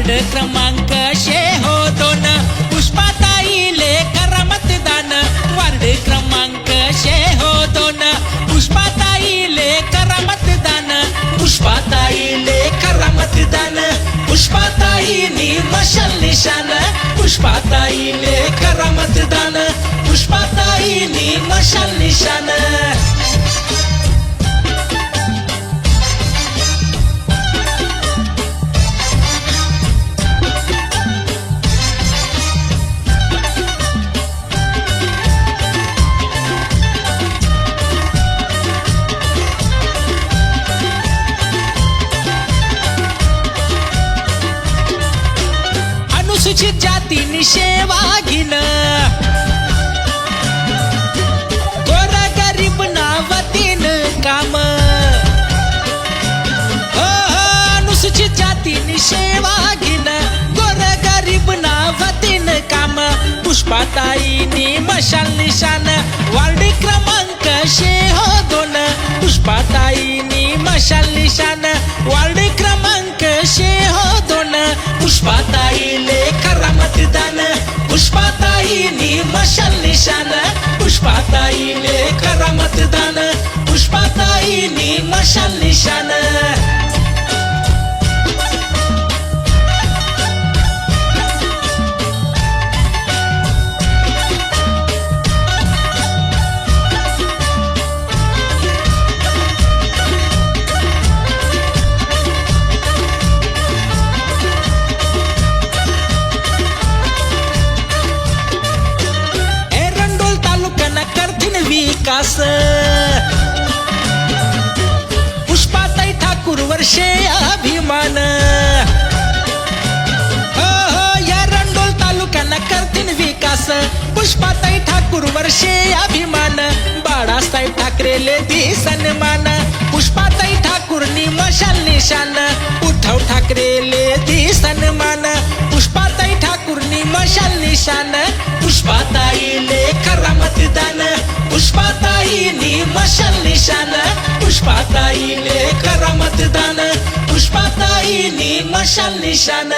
ward क्रमांक 602 पुष्पाताईले करा मतदान वार्ड क्रमांक 602 पुष्पाताईले करा मतदान पुष्पाताईले करा मतदान पुष्पाताईनी मशाल निशान पुष्पाताईले करा मतदान पुष्पाताईनी मशाल निशान अनुसूचित जातीनी सेवा घेण गोरा गरीब नावतीन काम अनुसूचित जातीनी सेवा घेण गोरा गरीब नावतीन काम पुष्पाताईनी मशाल निशान वार्ड क्रमांक 602 पुष्पाताईनी मशाल निशान वार्ड क्रमांक 602 पुष्पाताईले करा मतदान पुष्पाताईनी मशाल निशान पुष्पाताईले करा मतदान पुष्पाताईनी मशाल निशान विकास पुष्पाताई ठाकूर वर्षे अभिमान या रंडोल तालुक्यांना करतील विकास पुष्पाताई ठाकूर वर्षे अभिमान बाळासाहेब ठाकरेले दी सन्मान पुष्पाताई ठाकूरनी मशाल निशान उद्धव ठाकरेले दी सन्मान पुष्पाताई ठाकूरनी मशाल निशान पुष्पाताईले करा मतदान पुष्पाताईनी मशाल निशान पुष्पाताईले करा मतदान पुष्पाताईनी मशाल निशान